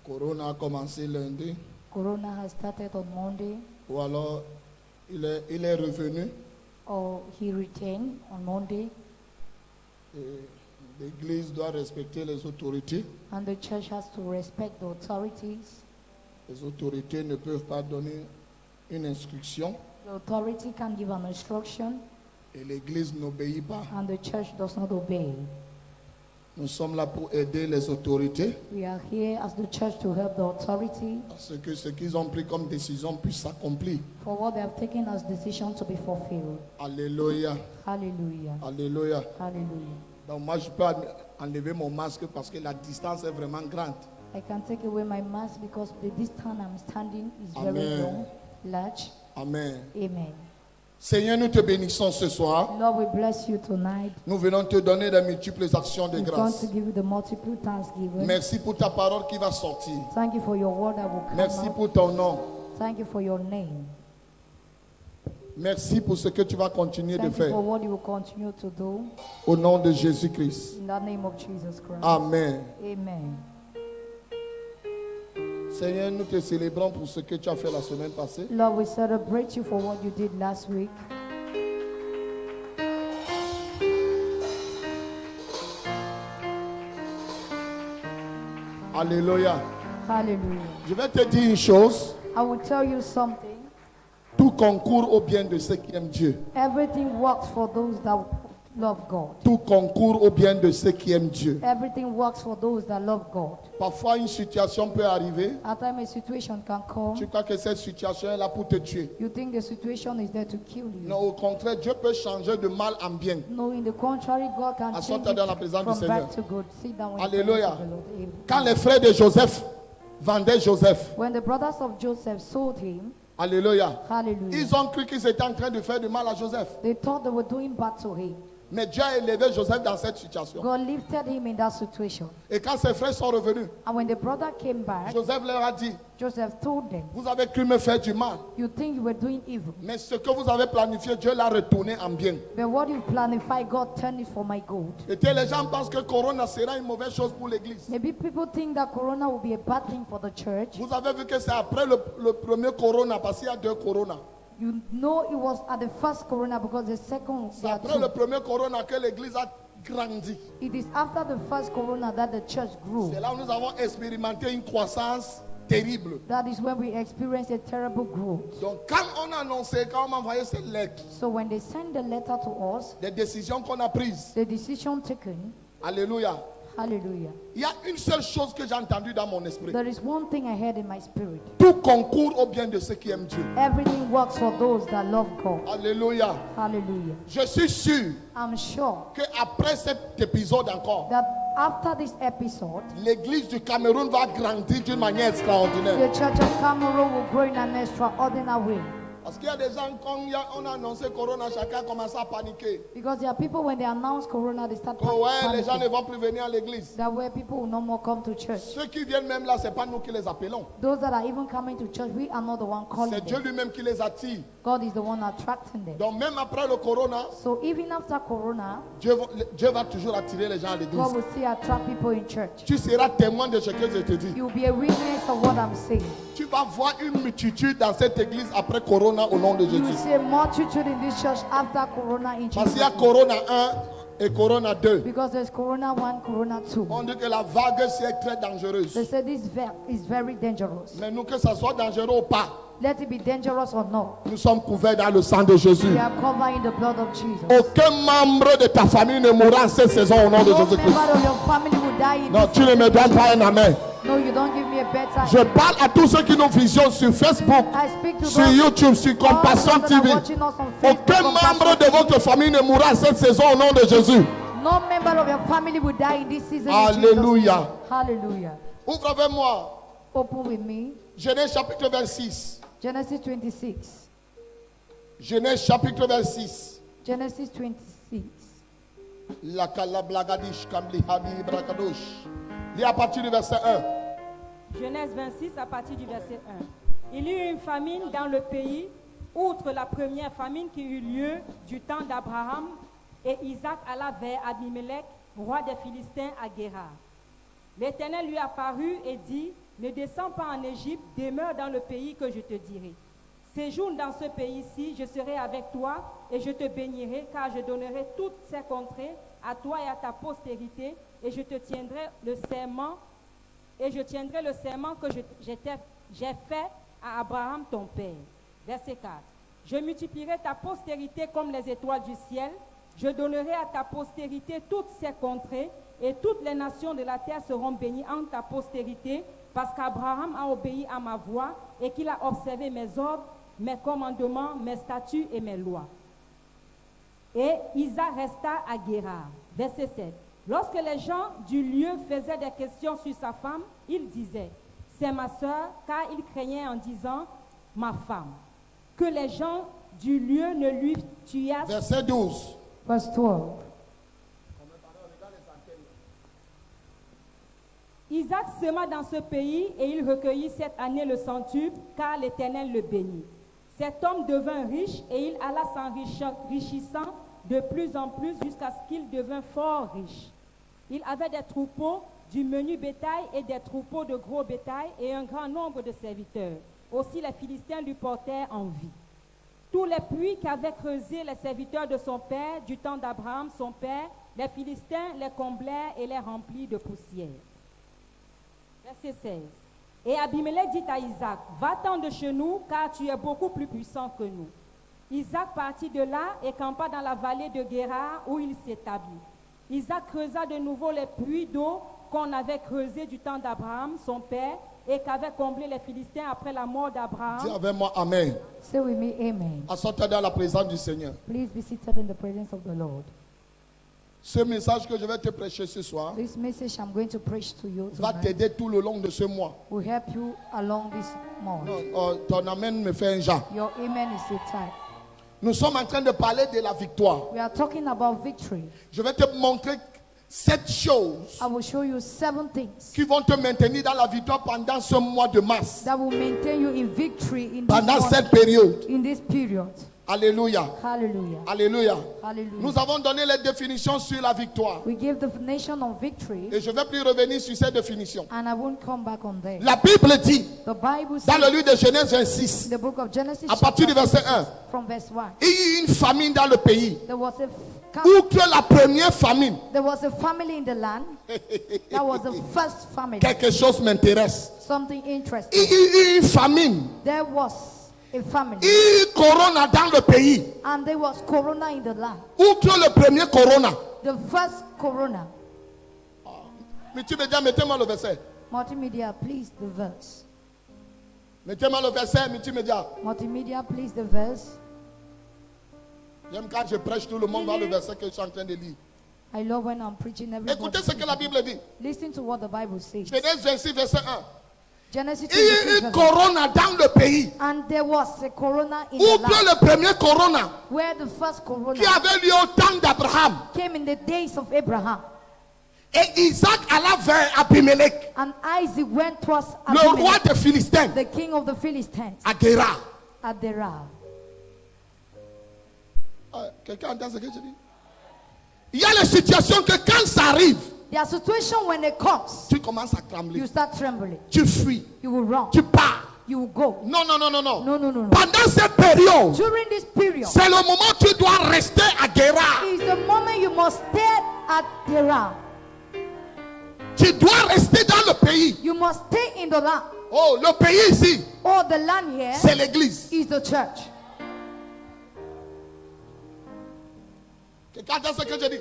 Corona a commencé lundi. Corona has started on Monday, Ou alors il est revenu. or he returned on Monday, Et l'église doit respecter les autorités. and the church has to respect the authorities. Les autorités ne peuvent pas donner une instruction The authority can give an instruction, et l'église n'obéit pas. and the church does not obey. Nous sommes là pour aider les autorités We are here as the church to help the authority à ce que ce qu'ils ont pris comme décision puisse s'accomplir. for what they have taken as decision to be fulfilled. Alléluia. Hallelujah. Alléluia. Hallelujah. Donc moi je peux enlever mon masque parce que la distance est vraiment grande. I can take away my mask because the distance I'm standing is very Amen. long, large. Amen. Amen. Seigneur, nous te bénissons ce soir. Lord, we bless you tonight. Nous venons te donner de multiples actions de We're going grâce. to give you the multiple thanksgiving. Merci pour ta parole qui va sortir. Thank you for your word that will come Merci out. pour ton nom. Thank you for your name. Merci pour ce que tu vas continuer de Thank you for faire. what you will continue to do. Au nom de Jésus-Christ. In the name of Jesus Christ. Amen. Amen. Seigneur, nous te célébrons pour ce que tu as fait la semaine passée. Lord, we celebrate you for what you did last week. Alléluia. Hallelujah. Je vais te dire une chose. I will tell you something. Tout concourt au bien de ceux qui aiment Dieu. Everything works for those that love God. Tout concourt au bien de ceux qui aiment Dieu. Everything works for those that love God. Parfois, une situation peut arriver. At times a situation can come. Tu crois que cette situation est là pour te tuer. You think the situation is there to kill you. Non, au contraire, Dieu peut changer de mal en bien. No, in the contrary, God can change Assois-toi dans la it présence du from bad Seigneur. to good. Sit down in the Alléluia. presence of the Lord. Amen. Quand les frères de Joseph vendaient Joseph, When the brothers of Joseph sold him, alléluia, hallelujah, ils ont cru qu'ils étaient en train de faire du mal à Joseph. they thought they were doing bad to him. Mais Dieu a élevé Joseph dans cette situation. God lifted him in that situation. Et quand ses frères sont revenus, And when the brother came back, Joseph leur a dit, Joseph told them, vous avez cru me faire du mal. you think you were doing evil, Mais ce que vous avez planifié, Dieu l'a retourné en bien. but what you planified, God turned it for my good. Et que les gens pensent que Corona sera une mauvaise chose pour l'église. Maybe people think that Corona will be a bad thing for the church. Vous avez vu que c'est après le premier Corona, parce qu'il y a deux Corona. You know it was at the first Corona because the second, C'est there are après le two. premier Corona que l'église a grandi. It is after the first Corona that the church grew. C'est là où nous avons expérimenté une croissance terrible. That is when we experienced a terrible growth. Donc quand on a annoncé, quand on m'a envoyé cette lettre, So when they sent the letter to us, des décisions qu'on a prises, the decision taken, alléluia, hallelujah, il y a une seule chose que j'ai entendue dans mon esprit. there is one thing I heard in my spirit. Tout concourt au bien de ceux qui aiment Dieu. Everything works for those that love God. Alléluia. Hallelujah. Je suis sûr I'm sure qu'après cet épisode encore, that after this episode, l'église du Cameroun va grandir d'une manière extraordinaire. the church of Cameroon will grow in an extraordinary way. Parce qu'il y a des gens, quand on a annoncé Corona, chacun a commencé à paniquer. Because there are people, when they announce Corona, they start Oh ouais, les gens ne panicking. vont plus venir à l'église. That way people will no more come to church. Ceux qui viennent même là, ce n'est pas nous qui les appelons. Those that are even coming to church, we are not the one calling C'est Dieu them. lui-même qui les attire. God is the one attracting them. Donc même après le Corona, So even after Corona, Dieu va toujours attirer les gens à God l'église. will still attract people in church. Tu seras témoin de ce que je te dis. You'll be a witness of what I'm saying. Tu vas voir une multitude dans cette église après Corona au nom de You will Jésus. see a multitude in this church after Corona in Parce Jesus' qu'il y a name. Corona 1 et Corona 2. Because there's Corona 1, Corona 2. On dit que la vague c'est très dangereuse. They say this is very dangerous. Mais nous, que ça soit dangereux ou pas, Let it be dangerous or not. nous sommes couverts dans le sang de Jésus. We are covered in the blood of Jesus. Aucun membre de ta famille ne mourra en cette saison au nom de No Jésus-Christ. member of your family will die in Non, this tu ne me donnes pas un amen. No, you don't give me a better. Je parle à tous ceux qui nous visionnent sur Facebook, I speak to sur those YouTube, sur Compassion all those that are TV. watching us on Facebook, Aucun Compassion membre de TV. votre famille ne mourra en cette saison au nom de Jésus. No member of your family will die in this season. in Jesus' Alléluia. name. Hallelujah. Ouvre avec moi Open with me. Genèse chapitre 26. Genesis 26. Genèse chapitre 26. Genesis 26. La kalablagadish kamli hadi brakadosh. Lis à partir du verset 1. Genèse 26 à partir du verset 1. Il y eut une famine dans le pays, outre la première famine qui eut lieu du temps d'Abraham, et Isaac alla vers Abimelech, roi des Philistins, à Guérar. L'Éternel lui apparut et dit, ne descends pas en Égypte, demeure dans le pays que je te dirai. Séjourne dans ce pays-ci, je serai avec toi et je te bénirai, car je donnerai toutes ces contrées à toi et à ta postérité, et je tiendrai le serment que j'ai fait à Abraham ton père. Verset 4. Je multiplierai ta postérité comme les étoiles du ciel. Je donnerai à ta postérité toutes ces contrées, et toutes les nations de la terre seront bénies en ta postérité, parce qu'Abraham a obéi à ma voix et qu'il a observé mes ordres, mes commandements, mes statuts et mes lois. Et Isaac resta à Guérar. Verset 7. Lorsque les gens du lieu faisaient des questions sur sa femme, il disait, c'est ma sœur, car il craignait en disant, ma femme. Que les gens du lieu ne lui tuassent. Verset 12. Verse 12. Isaac sema dans ce pays et il recueillit cette année le centuple, car l'Éternel le bénit. Cet homme devint riche et il alla s'enrichissant de plus en plus jusqu'à ce qu'il devint fort riche. Il avait des troupeaux du menu bétail et des troupeaux de gros bétail et un grand nombre de serviteurs. Aussi les Philistins lui portèrent envie. Tous les puits qu'avaient creusés les serviteurs de son père, du temps d'Abraham, son père, les Philistins les comblèrent et les remplirent de poussière. Verset 16. Et Abimelech dit à Isaac, va-t'en de chez nous, car tu es beaucoup plus puissant que nous. Isaac partit de là et campa dans la vallée de Guérar, où il s'établit. Isaac creusa de nouveau les puits d'eau qu'on avait creusés du temps d'Abraham, son père, et qu'avaient comblé les Philistins après la mort d'Abraham. Dis avec moi Amen. Say with me, amen. Assois-toi dans la présence du Seigneur. Please be seated in the presence of the Lord. Ce message que je vais te prêcher ce soir This message I'm going to preach to you va tonight t'aider tout le long de ce mois. will help you along this month. Ton amen me fait un genre. Your amen is a type. Nous sommes en train de parler de la victoire. We are talking about victory. Je vais te montrer 7 choses I will show you 7 things qui vont te maintenir dans la victoire pendant ce mois de mars. that will maintain you in victory in this, Pendant month, cette période. in this period. Alléluia. Hallelujah. Alléluia. Hallelujah. Nous avons donné les définitions sur la victoire. We give definition of victory, Et je ne vais plus revenir sur ces définitions. and I won't come back on there. La Bible dit, The Bible dans le says livre de Genèse 26, in the book of Genesis, à partir du verset 1, from verse 1, il y a eu une famine dans le pays. there was a Outre la première famine, there was a family in the land. That was the first family. quelque chose m'intéresse. Something interesting. Il y a eu une famine. There was a family, Il y a eu corona dans le pays. and there was corona in the land. Outre le premier corona. The first corona. Multimédia, mettez-moi le verset. Multimedia, please the verse. Mettez-moi le verset, multimédia. Multimedia, please the verse. J'aime quand je prêche, tout le monde voit le verset que je suis en train de lire. I love when I'm preaching everybody. Écoutez ce que la Bible dit. Listen to what the Bible says. Genèse 26, verset 1. Genesis Il y a 26, eu verse 1. corona dans le pays. And there was a corona in the Outre land, le premier corona where the first corona qui avait lieu au temps d'Abraham. came in the days of Abraham. Et Isaac alla vers Abimelech, And Isaac went towards le roi Abimelech, des Philistins, the king of the Philistines, à Guérar. at Derar. Quelqu'un entend ce que je dis? Il y a les situations que quand ça arrive, There are situations when it comes, tu commences à trembler. you start trembling. Tu fuis. You will run. Tu pars. You will go. Non, non, non, non, non. No, no, no, no. Pendant cette période, During this period c'est le moment où tu dois rester à Guérar. is the moment you must stay at Derar. Tu dois rester dans le pays. You must stay in the land. Oh, le pays ici, Or the land here c'est l'église. is the church. Quelqu'un entend ce que je dis?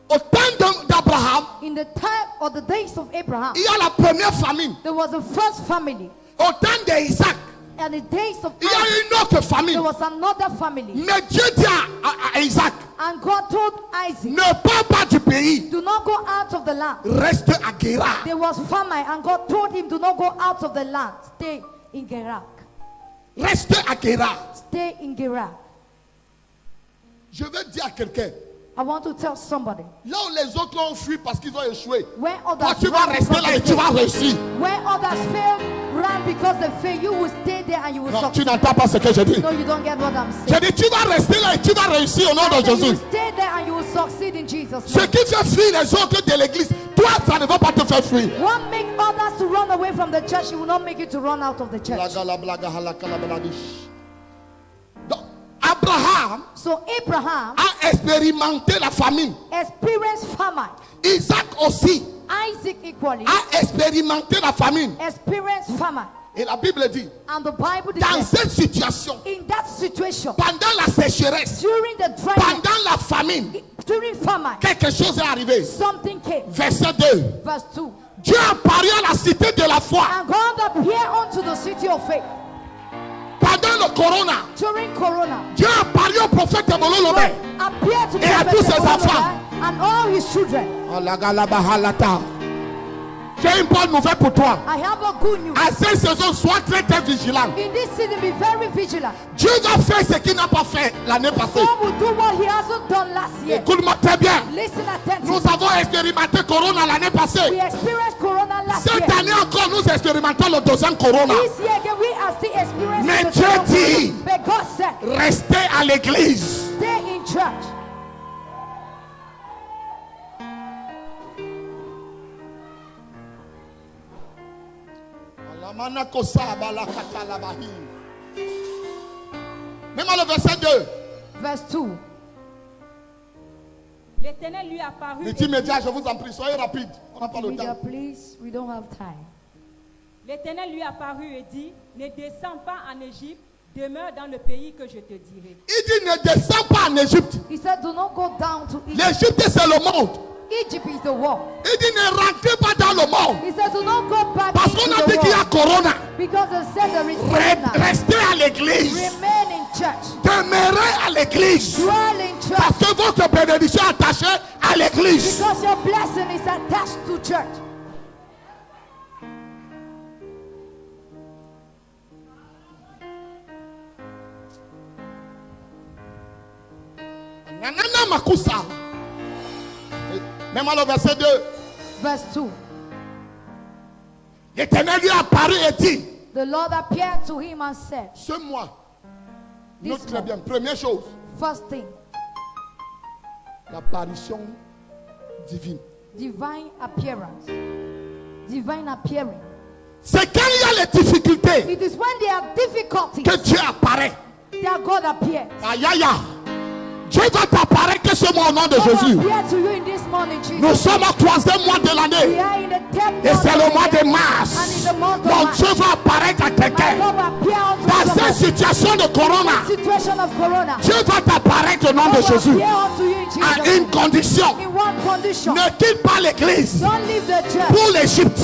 Au temps d'Abraham, In the time of the days of Abraham, il y a la première famine. there was a first family. Au temps d'Isaac, And the days of il y a Isaac, une autre famine. there was another family. Mais Dieu dit à Isaac, And God told Isaac, ne pars pas du pays, do not go out of the land. reste à Guérar. There was famine, and God told him, do not go out of the land. Stay in Gerar. Reste à Guérar. Stay in Gerar. Je veux dire à quelqu'un, I want to tell somebody. Là où les autres ont fui parce qu'ils ont échoué, When toi others tu vas run rester because là et they tu vas fail. réussir. When others fail, run because they fail. You will stay there and you will Non, tu succeed. n'entends pas ce que je dis. No, you don't get what I'm J'ai saying. dit, tu vas rester là et tu vas réussir au nom I de said you Jésus. will stay there and you will succeed in Jesus' Ce name. qui fait fuir les autres de l'église, toi, ça ne va pas te faire fuir. What make others to run away from the church, you will not make it to run out of the church. Donc, Abraham So Abraham a expérimenté la famine. experienced famine. Isaac aussi Isaac equally a expérimenté la famine. experienced famine. Et la Bible dit, And the Bible dans declares, cette situation, in that situation, pendant la sécheresse, during the dryness, pendant la famine, during famine, quelque chose est arrivé. something came. Verset 2. Verse 2. Dieu apparut à la cité de la foi. And God appeared unto the city of faith. Pendant le corona, During Corona, Dieu apparut au prophète God Mololome. appeared to Et à tous ses Prophet enfants. Solomon and all his children. J'ai une bonne nouvelle pour toi. I have a good news. À cette saison, sois très très vigilant. In this season, be very vigilant. Dieu va faire ce qu'il n'a pas fait l'année passée. God will do what he hasn't done last year. Écoute-moi très bien. Listen Nous attentively. avons expérimenté Corona l'année We passée. experienced Corona last Cette year. année encore, nous expérimentons le deuxième Corona. This year again, we are still experiencing Mais the Dieu second dit, Corona. But God said, restez à l'église. stay in church. Même le verset 2. Verse 2. L'Éternel lui apparut. Vite immédiat, je vous en prie, soyez rapide. On n'a pas le Media, temps. please. We don't have time. L'Éternel lui apparut et dit, ne descends pas en Égypte, demeure dans le pays que je te dirai. Il dit ne descends pas en Égypte. He said, do not go down to Egypt. L'Égypte c'est le monde. Egypt is the world. Il dit ne rentrez pas dans le monde. He said, do not go back Parce into qu'on a the dit qu'il y a world. Corona. Because they said there is Corona. Restez à l'église. Remain in church. Demeurez à l'église. Dwell in church. Parce que votre bénédiction est attachée à l'église. Because your blessing is attached to church. Nanana Makusa. Même le verset 2. Verse 2. L'Éternel lui a apparu et dit, The Lord appeared to him and said, ce mois, This note très month. bien, première chose, first thing, l'apparition divine. divine appearance. Divine appearing. C'est quand il y a les difficultés It is when there are difficulties que Dieu apparaît. that God appears. Aïe aïe aïe. Dieu va t'apparaître que ce mois au nom de God Jésus. will appear to you in this morning, Jesus. Nous sommes au troisième mois de We l'année. are in the 10th Et month c'est of le the mois de year. And in mars. the month of Donc March, Dieu va apparaître à my quelqu'un. God will appear unto Dans cette somebody. situation de corona, Situation of Corona. Dieu va t'apparaître au nom God de will Jésus. appear unto you in À Jesus' une name. condition. In one condition. Ne quitte pas l'église Don't leave the church. pour l'Égypte.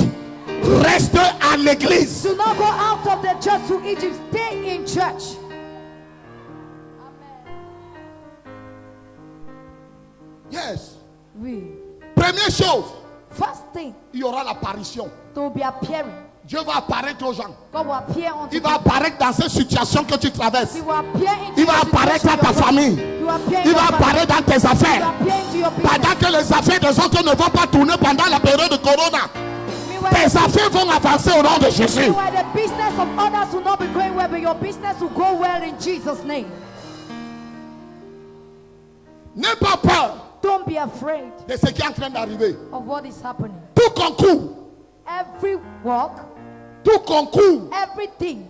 Reste à l'église. Do not go out of the church to Egypt. Stay in church. Yes. Oui. Première chose, First thing, il y aura l'apparition. to be appearing. Dieu va apparaître aux gens. God will appear unto Il va apparaître dans cette situation que tu traverses. He will appear into Il va your apparaître situation, dans ta your famille. He will appear in Il your va family. apparaître dans tes He will affaires. appear into your business. Pendant que les affaires des autres ne vont pas tourner pendant la période de corona, Meanwhile, tes affaires vont avancer au nom de Jésus. meanwhile, the business of others will not be going well, but your business will go well in Jesus' name. N'aie pas peur Don't be afraid de ce qui est en train d'arriver. of what is happening. Tout concourt, Every work, tout concourt everything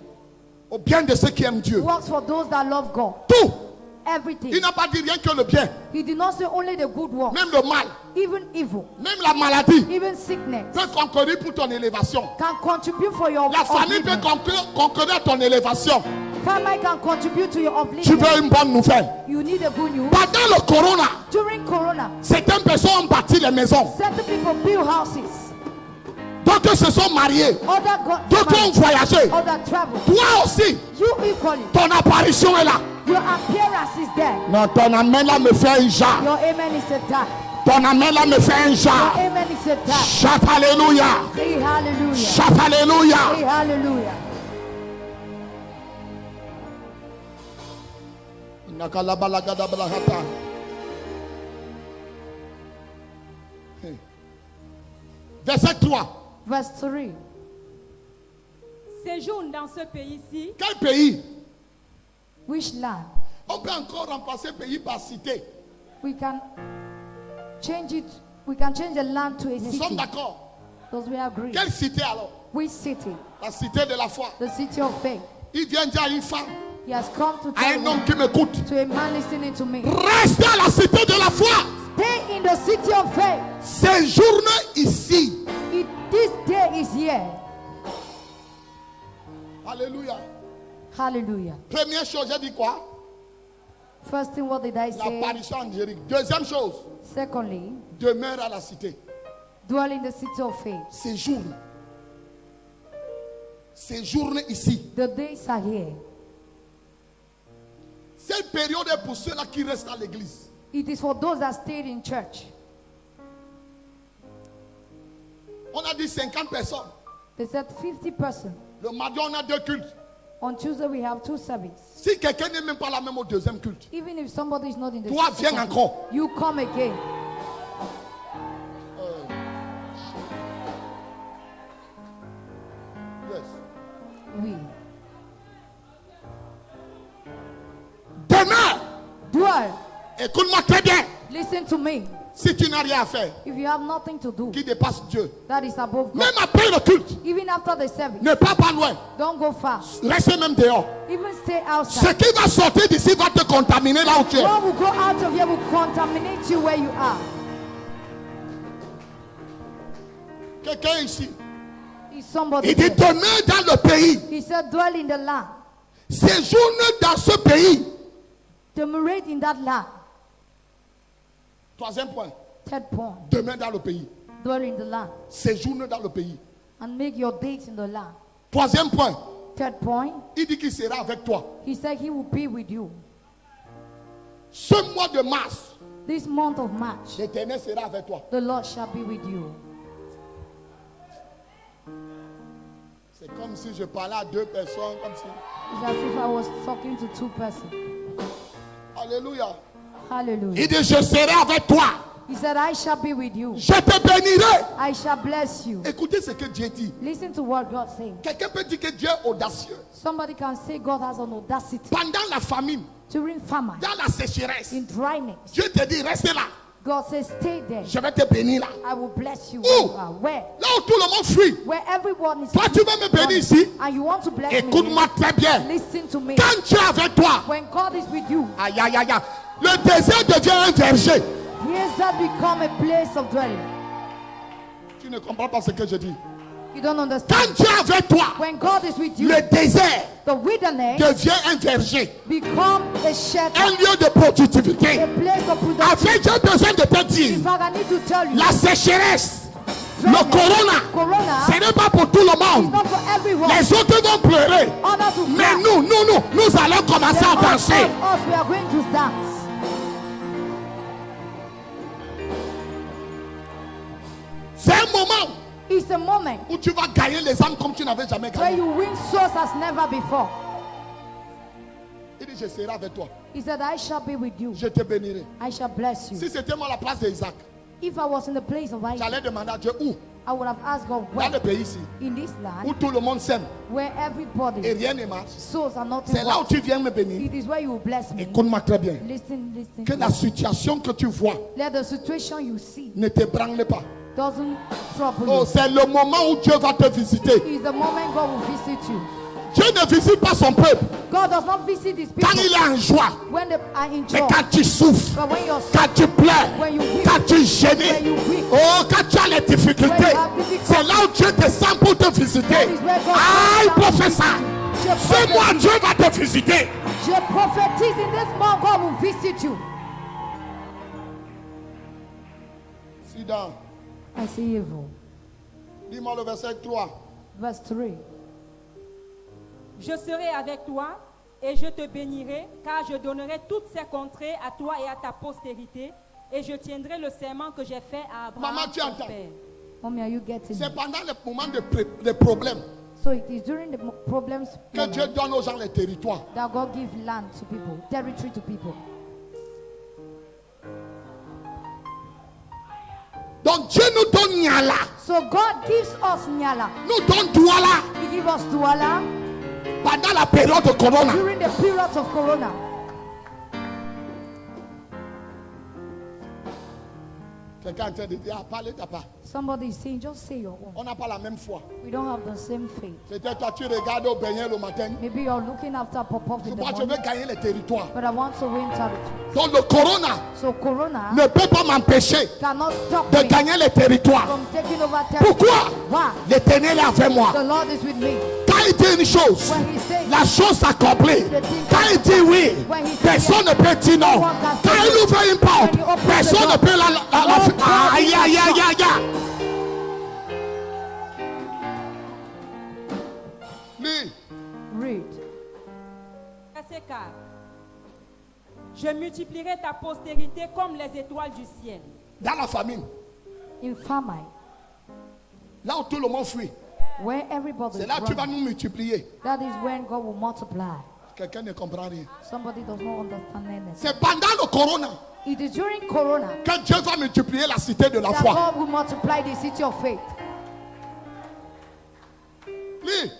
au bien de ceux qui aiment Dieu. works for those that love God. Tout. Everything. Il n'a pas dit rien que le bien, He did not say only the good work, même le mal, even evil, même la maladie even sickness peut concourir pour ton élévation. can contribute for your La famille peut upliftment. concourir à ton élévation. Family can contribute to your Tu upliftment. veux une bonne nouvelle. You need a good news. Pendant le corona, During Corona, certaines personnes ont bâti les maisons. certain people build houses. D'autres se sont mariés. Other got D'autres ont married. voyagé. Other travel. Toi aussi, You equally. ton apparition est là. Your appearance is there. Non, ton amen là me fait un genre. Your amen is a tap. Ton amen là me fait un Your genre. amen is a tap. Chante alléluia. Say hallelujah. Chante alléluia. Say hallelujah. Verset 3. Verse 3. Séjourne dans ce pays-ci. Quel pays? Which land? On peut encore remplacer pays par cité. We can change it. We can change the land to a Nous city. sommes d'accord. Does we agree? Quelle cité alors? Which city? La cité de la foi. The city of faith. Il vient dire à une femme, He has come to à tell un homme me, qui m'écoute, to a man listening to me. restez à la cité de la foi. Stay in the city of faith. Séjourne ici. This day is here. Alléluia. Hallelujah. Première chose, j'ai dit quoi? First thing, what did I say? L'apparition angélique. Deuxième chose, Secondly, demeure à la cité. dwell in the city of faith. Séjourne. Séjourne ici. The days are here. Cette période est pour ceux-là qui restent à l'église. It is for those that stayed in church. On a dit 50 personnes. They said 50 persons. Le mardi, on a 2 cultes. On Tuesday we have 2 services. Si quelqu'un n'est même pas là même au deuxième culte, Even if somebody is not in the toi city viens of faith, encore. you come again. Yes. We Demeure. dwell. Écoute-moi très bien. Listen to me. Si tu n'as rien à faire, If you have nothing to do, qui dépasse Dieu, that is above God. même après le culte, Even after the service, ne pars pas loin. don't go far. Reste même dehors. Even stay Ce outside. qui va sortir d'ici va te contaminer là où tu es. What will go out of here will contaminate you where you are. Quelqu'un ici, Is somebody il dit there? demeure dans le pays. He said, dwell in the land. Séjourne dans ce pays. Demurate in that land. Troisième point, Third point, demeure dans le pays. dwell in the land. Séjourne dans le pays. And make your dates in the land. Troisième point, Third point, il dit qu'il sera avec toi. he said he will be with you. Ce mois de mars, This month of March, l'Éternel sera avec toi. the Lord shall be with you. C'est comme si je parlais à 2 personnes, comme si. It's as if I was talking to 2 persons. Alléluia. Hallelujah. Il dit, je serai avec toi. He said, I shall be with you. Je te bénirai. I shall bless you. Écoutez ce que Dieu dit. Listen to what God says. Quelqu'un peut dire que Dieu est audacieux. Somebody can say God has an audacity Pendant la famine, during famine, dans la sécheresse, in dryness. Dieu te dit, reste là. God says, stay there. Je vais te bénir là. I will bless you Où? where you are. Where? Là où tout le monde fuit. Where everyone is. Toi, tu vas me bénir ici. And you want to bless Écoute-moi me. très bien. Listen to me. Quand tu es avec toi, When God is with you, aïe, aïe, aïe, aïe, le désert devient un verger. here's that become a place of dwelling. Tu ne comprends pas ce que je dis. You don't Quand understand. tu es avec toi, When God is with you, le désert the wilderness devient un verger, become a shelter, un lieu de productivité. a place of production. Avec, j'ai besoin de te dire, In fact, I need to tell you, la sécheresse, le Corona ce n'est pas pour tout le is monde. not for everyone. Les autres vont pleurer. Others will Mais cry. nous allons commencer Then à danser. us, we are going to dance. C'est un moment It's a moment où tu vas gagner les âmes comme tu n'avais jamais where gagné. you win souls as never before. Il dit, je serai avec toi. He said, I shall be with you. Je te bénirai. I shall bless you. Si c'était moi à la place d'Isaac, If I was in the place of Isaac, j'allais demander à Dieu où? I would have asked God, Dans le where? pays ici, In this où land, tout le monde s'aime where et everybody, rien ne marche. souls are not C'est là où involved. tu viens me bénir. It is where you will bless me. Écoute-moi très bien. Listen, listen. Que la situation que tu vois Let the situation you see ne t'ébranle pas. doesn't trouble Oh, you. c'est le moment où Dieu va te visiter. It's the moment God will visit you. Dieu ne visite pas son peuple God does not visit his quand people il est en joie. when they are in Mais joy. quand tu souffres, But when you're sick, quand tu pleures, when you weep, quand tu es when gêné, you weep, oh, quand tu as les difficultés, when you have difficulties, c'est là où Dieu descend pour te visiter. that is where God Aïe, comes down to professeur, visit you. c'est moi, Dieu va te visiter. Je prophétise in this month, God will visit you. Sit down. I see evil. Dis-moi le verset 3. Verse 3. Je serai avec toi et je te bénirai, car je donnerai toutes ces contrées à toi et à ta postérité, et je tiendrai le serment que j'ai fait à Abraham, Maman, tu ton entends? père. Mommy, are you getting C'est it? pendant les moments de problèmes So it is during the problems que Dieu donne aux gens les territoires. that God gives land to people, territory to people. Donc Dieu nous donne Nyala. So God gives us Nyala. Nous donne Douala He gives us Douala pendant la période de Corona. during the periods of Corona. Quelqu'un est en train de dire, ah, parlez ta part. Somebody is saying, just say your own. On n'a pas la même foi. We don't have the same faith. Peut-être toi tu regardes au beignet le matin. Maybe you're looking after Pop-Up in the Moi je morning, veux gagner les territoires. but I want to win territory. Donc le Corona So Corona ne peut pas m'empêcher cannot stop de me gagner les territoires. from taking over territory. Pourquoi? Why? L'Éternel est avec moi. The Lord is with me. Quand il dit une chose, When he says, la chose s'accomplit. Quand il dit oui, personne ne peut dire non. Quand il ouvre une porte, personne ne peut la aïe, aïe, aïe, aïe, aïe. Lis. read. Verset 4. Je multiplierai ta postérité comme les étoiles du ciel. Dans la famine, In famine, là où tout le monde fuit, where everybody c'est is là que tu vas running, nous multiplier. that is when God will multiply. Quelqu'un ne comprend rien. Somebody does not understand anything. C'est pendant le Corona It is during Corona que Dieu va multiplier la cité de la that foi. God will multiply the city of faith. Lis.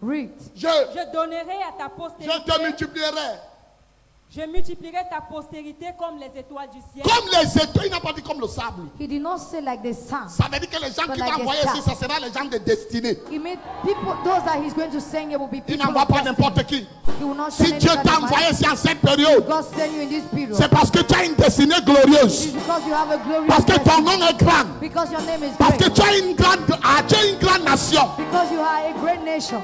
Read. Je donnerai à ta Je postérité. te multiplierai. Je multiplierai ta postérité comme les étoiles du ciel. Comme les étoiles, il n'a pas dit comme le sable. He did not say like the sun. Ça veut dire que les gens But qui like vont a envoyer star. ici, ça sera les gens de destinée. He made people, those that he's going to send you will be Il people n'envoie of pas destiny. n'importe qui. He will not send Si Dieu anybody t'a man. envoyé ici en cette période, God send you in this period. c'est parce que tu as une destinée It glorieuse. is because you have a glorious Parce que ton destiny. nom est grand. Because your name is Parce que great. tu as une grande nation. Because you are a great nation.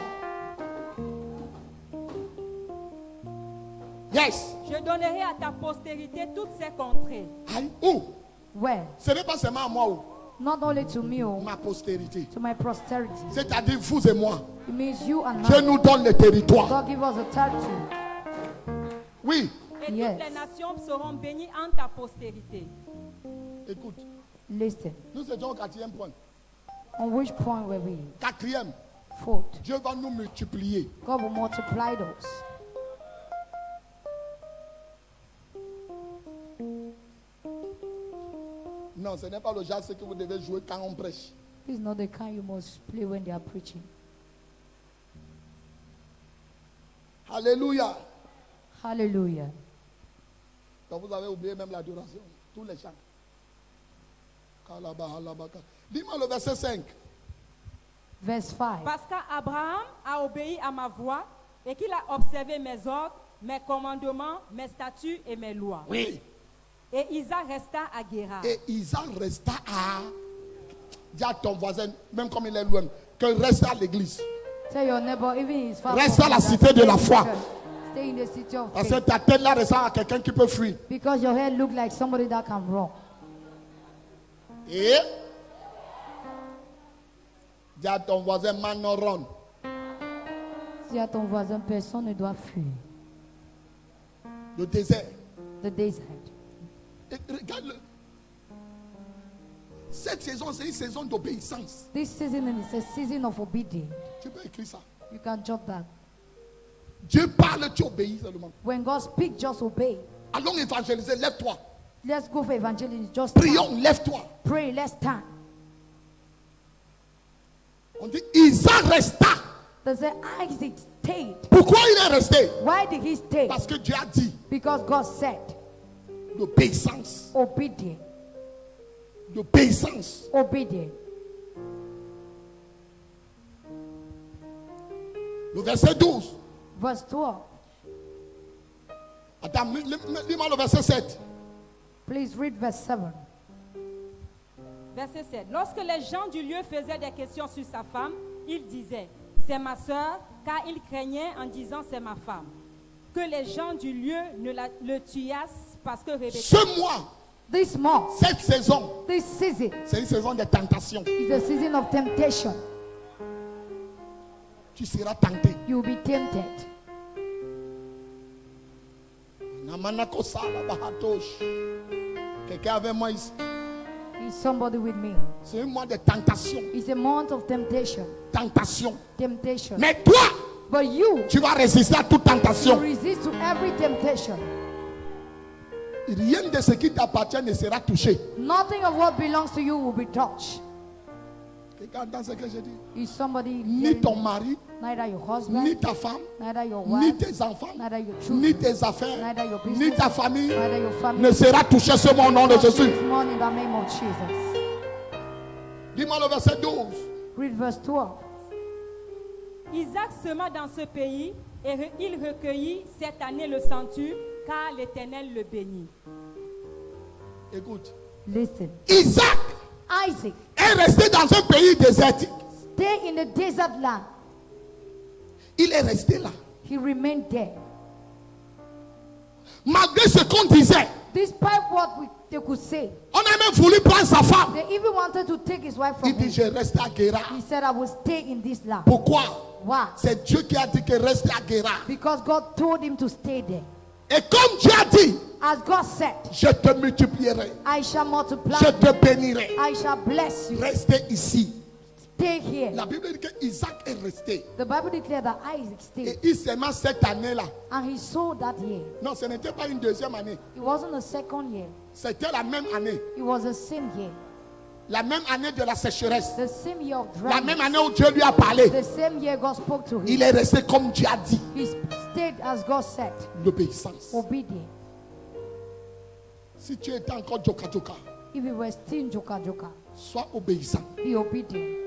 Yes. Je donnerai à ta postérité toutes ces contrées. Aïe. Où? Where? Ce n'est pas seulement à moi, où? Not only to me, oh, Ma postérité. to my posterity. C'est-à-dire vous et moi. It means you and Dieu I. nous donne le territoire. God give us a territory. Oui. Et Yes. toutes les nations seront bénies en ta postérité. Écoute, Listen. nous étions au 4e point. On which point were we? 4e, Fourth. Dieu va nous multiplier. God will multiply those. Non, ce n'est pas le genre que vous devez jouer quand on prêche. This is not the kind you must play when they are preaching. Alléluia. Hallelujah. Donc vous avez oublié même l'adoration. Tous les chants. Dis-moi le verset 5. Verse 5. Parce qu'Abraham a obéi à ma voix et qu'il a observé mes ordres, mes commandements, mes statuts et mes lois. Oui. Et Isaac resta à Guérar. Et Isaac resta à... Dis à ton voisin, même comme il est loin, que reste à l'église. Tell your neighbor, even his father. Reste à la cité de la foi. Stay in the city of Parce que faith. ta tête là ressemble à quelqu'un qui peut fuir. Because your head look like somebody that can run. Et dis à ton voisin, man no run. Si à ton voisin, personne ne doit fuir. Le désert. The desert. Et regarde-le. Cette saison, c'est une saison d'obéissance. This season is a season of obedience. Tu peux écrire ça. You can jot that. Dieu parle, tu obéis seulement. When God speaks, just obey. Allons évangéliser, lève-toi. Let's go for evangelism. Just Prions, stand. lève-toi. Pray. Let's stand. On dit, Isaac resta. They say Isaac stayed. Pourquoi il est resté? Why did he stay? Parce que Dieu a dit, Because God said, l'obéissance. obedient. L'obéissance. Obedient. Le verset 12. Verse 12. Attends, lis-moi le verset 7. Please read verse 7. Verset 7. Lorsque les gens du lieu faisaient des questions sur sa femme, il disait, c'est ma sœur, car il craignait en disant, c'est ma femme. Que les gens du lieu ne le tuassent parce que Rebecca... Ce mois, This month, cette saison, this season c'est une saison de tentation. is a season of temptation. Tu seras tenté. You will be tempted. Namanako sala bahatosh. Quelqu'un avec moi ici. Is somebody with me? C'est un mois de tentation. It's a month of temptation. Tentation. Temptation. Mais toi, But you tu vas résister à toute tentation. resist to every temptation. Rien de ce qui t'appartient ne sera touché. Nothing of what belongs to you will be touched. Quelqu'un entend ce que je dis? Is somebody Ni hearing? ton mari, Neither your husband, ni ta femme, neither your ni wife, tes enfants, neither your children, ni tes affaires, neither your ni business, ta famille neither your family. ne sera touché seulement au nom de Jésus. This morning in the name of Jesus. Dis-moi le verset 12. Read verse 12. Isaac sema dans ce pays et il recueillit cette année le centuple, car l'Éternel le bénit. Écoute. Listen. Isaac Isaac est resté dans un pays désertique. stayed in the desert land. Il est resté là. He remained there. Malgré ce qu'on disait, Despite what they could say, on a même voulu prendre sa femme. they even wanted to take his wife from Il dit, him. je reste à Guéra. He said, I will stay in this land. Pourquoi? Why? C'est Dieu qui a dit que reste à Guéra. Because God told him to stay there. Et comme Dieu a dit, As God said, je te multiplierai. I shall multiply Je you. te bénirai. I shall bless you. Restez ici. Stay here. La Bible dit que Isaac est resté. The Bible declared that Isaac Et stayed. il seulement cette année-là. And he sowed that year. Non, ce n'était pas une deuxième année. It wasn't the second year. C'était la même année. It was the same year. La même année de la sécheresse. The same year of La drought. même année où Dieu lui a parlé. The same year God spoke to him. Il est resté comme Dieu a dit. He stayed as God said. L'obéissance. Obedient. Si tu étais encore joka joka, If he was still joka joka, sois obéissant. be obedient.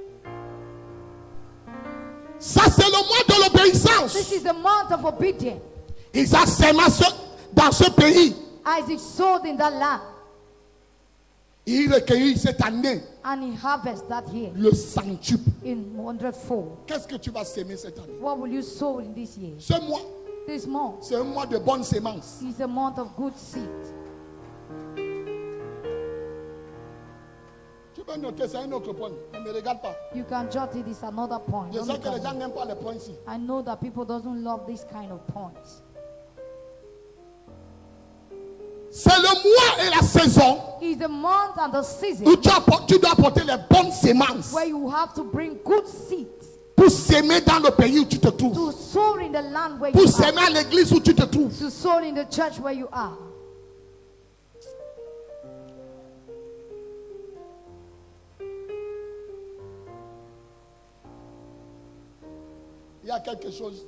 Ça, c'est le mois de This l'obéissance. is the month of obedience. Isaac sema dans ce pays. Isaac sowed in that land Il recueillit cette année and he harvested that year le centuple. in 100-fold. Qu'est-ce que tu vas s'aimer cette année? What will you sow in this year? Ce mois, This month c'est un mois de bonnes semences. is a month of good seed. Tu peux noter, c'est un autre point. Ne me regarde pas. You can jot it. It's another point. Je Don't sais look que les at gens me. n'aiment pas les points ici. I know that people doesn't love this kind of points. C'est le mois et la saison It's the month and the season où tu dois apporter les bonnes semences where you have to bring good seeds pour s'aimer dans le pays où tu te trouves. to sow in the land where Pour you s'aimer are. à l'église où tu te trouves. To sow in the church where you are. Il y a quelque chose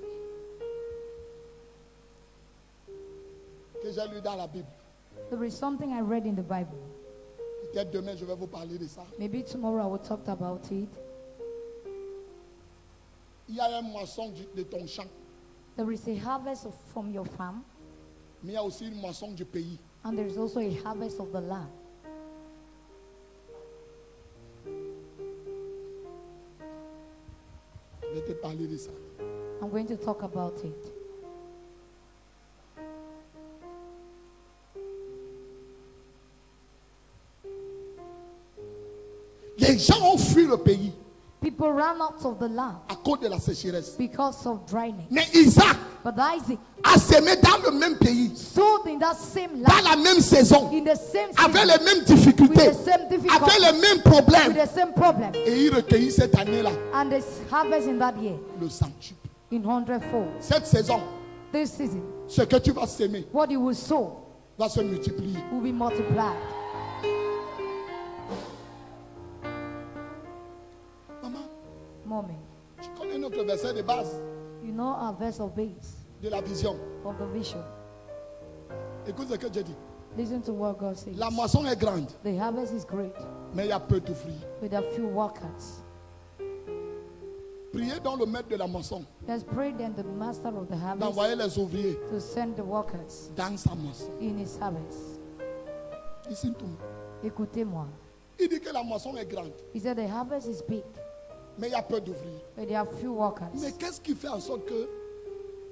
que j'ai lu dans la Bible. There is something I read in the Bible. Peut-être demain, je vais vous parler de ça. Maybe tomorrow I will talk about it. Il y a un moisson de ton champ, There is a harvest from your farm, mais il y a aussi une moisson du pays. and there is also a harvest of the land. Je vais te parler de ça. I'm going to talk about it. Les gens ont fui le pays People ran out of the land à cause de la sécheresse. because of dryness. Mais Isaac But Isaac a semé dans le même pays, sowed in that same dans land, la même saison, in the same avec season, les mêmes difficultés, with the same avec difficulties, les mêmes problèmes. with the same problem. Et il recueillit cette année-là And they harvest in that year le centuple. in 100-fold. Cette saison, This season, ce que tu vas s'aimer what you will sow va se multiplier. will be multiplied. Maman, Mommy, tu connais notre verset de base you know our verse of base de la vision. of the vision. Écoute ce que j'ai dit. Listen to what God says. La moisson est grande, The harvest is great, mais il y a peu d'ouvriers. with a few workers. Priez dans le maître de la moisson Let's pray then the master of the harvest d'envoyer les ouvriers to send the workers dans sa moisson. in his harvest. Ici tout. Écoutez-moi. Il dit que la moisson est grande, He said the harvest is big, mais il y a peu d'ouvriers. but there are few workers. Mais qu'est-ce qui fait en sorte que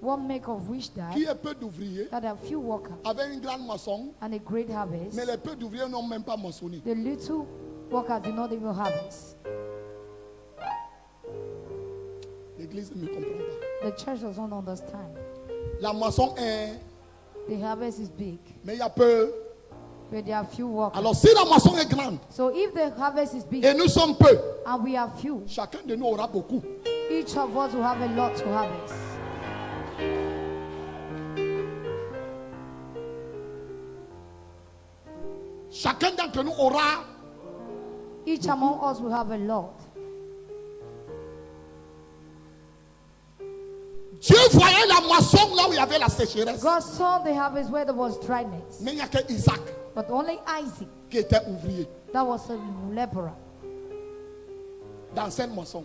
What make of which qu'il y that ait peu d'ouvriers there are few workers avec une grande moisson, and a great harvest? mais les peu d'ouvriers n'ont même pas moissonné? The little workers do not even harvest. L'église ne me comprend pas. The church doesn't understand. La moisson est, The harvest is big, mais il y a peu. but there are few workers. Alors si la moisson est grande So if the harvest is big et nous sommes peu, and we are few, chacun de nous aura beaucoup. each of us will have a lot to harvest. Chacun d'entre nous aura. Each among us will have a Lord. Dieu voyait la moisson là où il y avait la sécheresse. God saw the harvest where there was dryness. Mais il n'y a que Isaac But only Isaac, qui était ouvrier that was a laborer dans cette moisson.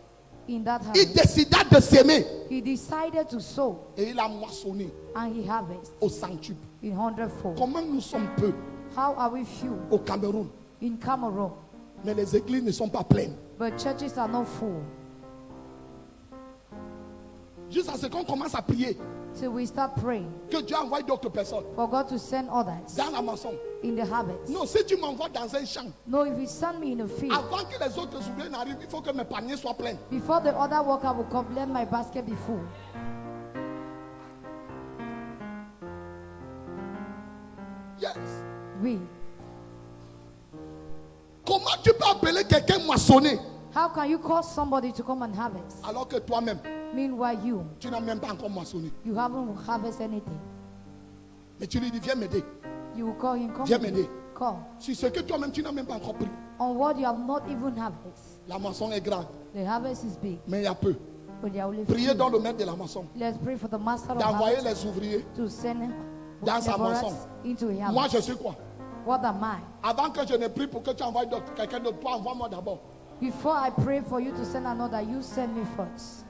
in that Il harvest. décida de s'aimer He decided to sow et il a moissonné and he harvested au centuple. in 100-fold. Comment nous sommes peu How are we few au Cameroun, in Cameroon? mais les églises ne sont pas pleines. But churches are not full. Jusqu'à ce qu'on commence à prier Till we start praying que Dieu envoie d'autres personnes for God to send others dans la moisson. in the harvest. Non, si tu m'envoies dans un champ, No, if you send me in a field, avant que les autres ouvriers n'arrivent, il faut que mes paniers soient pleins. before the other worker will come, let my basket be full. Yes. We. Comment tu peux appeler quelqu'un moissonné How can you call somebody to come and harvest? alors que toi-même, Meanwhile, tu n'as même pas encore moissonné? you haven't harvested anything. Mais tu lui dis, viens m'aider. You will call him, come Viens with me. m'aider. Come. Si ce que toi-même, tu n'as même pas encore pris. On what you have not even harvested. La moisson est grande, The harvest is big, mais il y a peu. but there are only Priez few. dans le maître de la moisson, Let's pray for the master of d'envoyer harvest les ouvriers. to send dans sa laborers moisson. into a Moi, harvest. je suis quoi? What am I? Avant que je ne prie pour que tu envoies quelqu'un d'autre, toi, envoie-moi d'abord. Before I pray for you to send another, you send me first.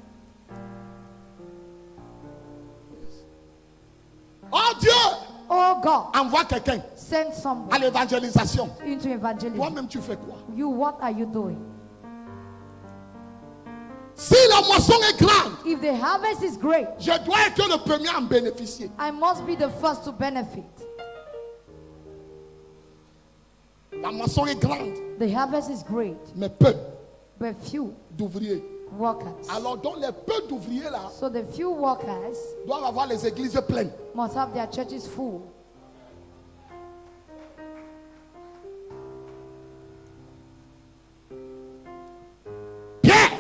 Oh Dieu, Oh God, envoie quelqu'un send à somebody l'évangélisation. into evangelism. Toi-même, tu fais quoi? You, what are you doing? Si la moisson est grande, If the harvest is great, je dois être le premier à en bénéficier. I must be the first to benefit. La moisson est grande, The harvest is great, mais peu but few d'ouvriers. workers. Alors, donc, les peu d'ouvriers là So the few workers doivent avoir les églises pleines. must have their churches full. Pierre,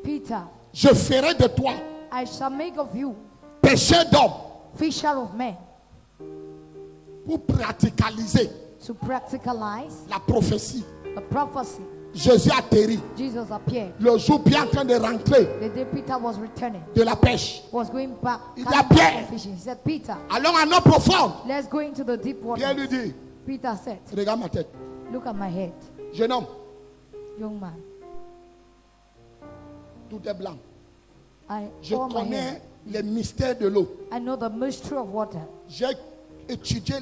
Peter, je ferai de toi I shall make of you pécheur d'homme fisher of men, pour practicaliser to practicalize la prophétie. the prophecy. Jésus atterrit Jesus appeared. le jour Pierre en train de rentrer The day Peter was returning, de la pêche. was going back, Il coming a back Pierre. from fishing. He said, Peter, Allons à l'eau profonde. let's go into the deep Pierre water. lui dit, Peter said, regarde ma tête. look at my head, Jeune homme, young man. tout est blanc. Je All my connais hair. les mystères de l'eau. I know the mystery of water. J'ai étudié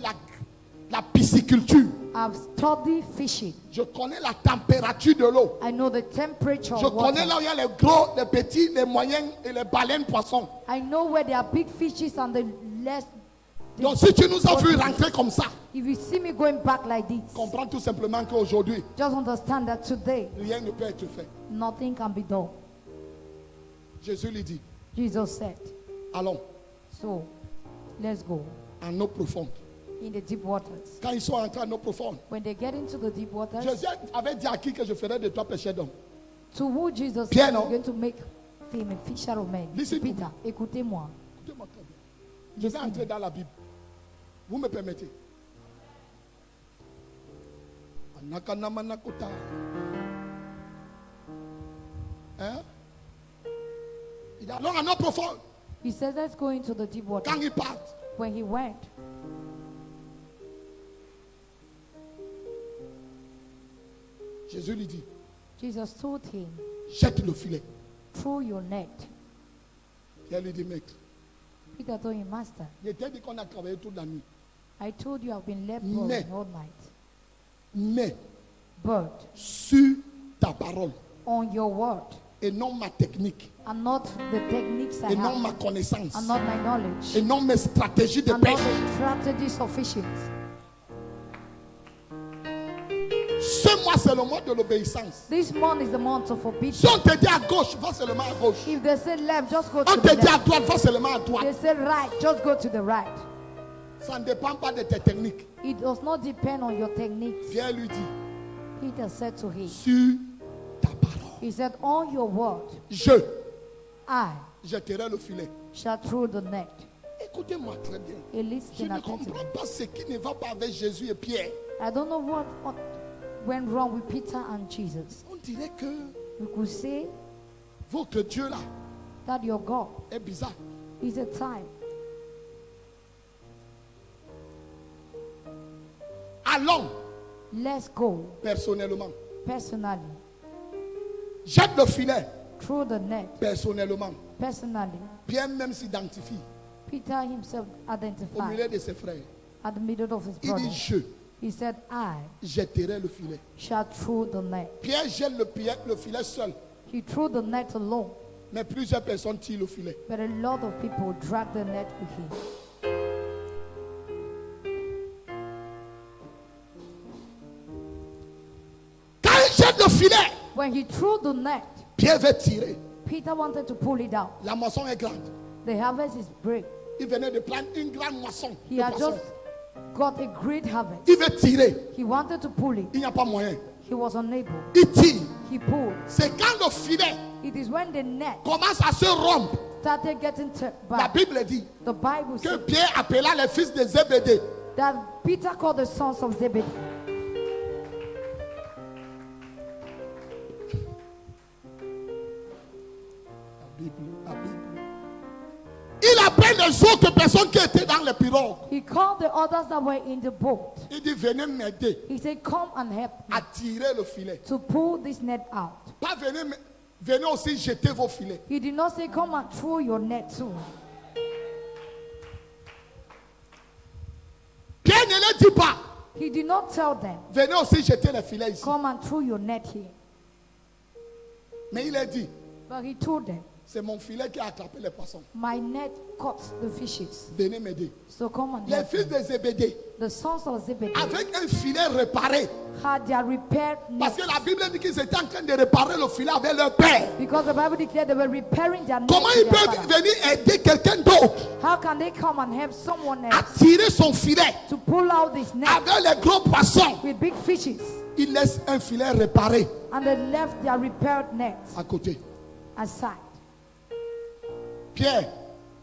la pisciculture. I've studied fishing. Je connais la température de l'eau. I know the temperature Je of connais là water. où il y a les gros, les petits, les moyens et les baleines poissons. I know where there are big fishes and the less. Donc si tu nous as vu rentrer comme ça, If you see me going back like this, comprends tout simplement qu'aujourd'hui, just understand that today rien ne peut être fait. nothing can be done. Jésus lui dit, Jesus said, allons so let's go en eau profonde. in the deep waters. Quand ils sont entrés en eau profonde, When they get into the deep waters, Jésus avait dit à qui que je ferais de toi pécheur d'homme. to who Jesus Pierre, said, non? I'm going to make him a fisher of men. Listen to Peter, écoutez-moi. Écoutez-moi très bien. Je vais entrer dans la Bible. Vous me permettez? Anakanamanakuta. Hein? Il dit allons en eau profonde. He says, let's go into the deep water. Quand ils partent, When he went, Jésus lui dit, Jesus told him, jette le filet. throw your net. Pierre lui dit, mec, Peter told him, Master, il t'a dit qu'on a travaillé toute la nuit. I told you I've been Mais- laboring all night. Mais But sur ta parole on your word, et non ma technique and not the techniques I et non have, ma connaissance and not my knowledge, et non mes stratégies de and not pêche. the strategies of fishing. Ce mois, c'est le mois de l'obéissance. This month is the month of Si obedience. on te dit à gauche, va seulement à gauche. If they say left, just go to On the te dit à left. droite, va seulement à They droite. say right, just go to the right. Ça ne dépend pas de tes techniques. It does not depend on your techniques. Pierre lui dit, Peter said to him, sur ta parole, he said, on your word, I jetterai le filet. shall throw the net. Écoutez-moi très bien. He Je listened ne attentively. comprends pas ce qui ne va pas avec Jésus et Pierre. I don't know what went wrong with Peter and Jesus. On dirait que We could say votre Dieu là that your God est bizarre. is a time. Allons Let's go personnellement. personally. Jette le filet Through the net. personnellement. Personally. Pierre même s'identifie Peter himself au identified milieu de ses frères. at the middle of his Il dit brothers. He said, I jetterai le filet. shall throw the net. Pierre jette le filet seul, He threw the net alone, mais plusieurs personnes tirent le filet. but a lot of people dragged the net with him. Quand il jette le filet, When he threw the net, Pierre veut tirer. Peter wanted to pull it out. La moisson est grande. The harvest is great. Il venait de prendre une grande moisson He de had poissons. just got a great harvest. Il veut tirer. He wanted to pull it. Il n'y a pas moyen. He was unable. Il tire. He pulled. C'est quand le filet It is when the net commence à se rompre. started getting La back. Bible dit The Bible que says Pierre appela les fils de Zébédée. that Peter called the sons of Zebedee. La Bible. Il appelle les autres personnes qui étaient dans les pirogues. He called the others that were in the boat. Il dit venez m'aider He said, come and help me à tirer le filet. to pull this net out. Pas venez aussi jeter vos filets. He did not say, come and throw your net too. Pierre ne le dit pas. He did not tell them, Venez aussi jeter les filets ici. come and throw your net here. Mais il a dit, But he told them, c'est mon filet qui a attrapé les poissons. my net caught the fishes. Venez m'aider. So come and Les help fils me. de Zébédée, The sons of Zebedee avec un filet réparé, had their repaired parce net. que la Bible dit qu'ils étaient en train de réparer le filet avec leur père. Because the Bible declared they were repairing their net. Comment to ils their peuvent father. venir aider quelqu'un d'autre How can they come and help someone à else tirer son filet to pull out this net avec les gros poissons? with big fishes? Ils laissent un filet réparé And they left their repaired net à côté. aside. Pierre,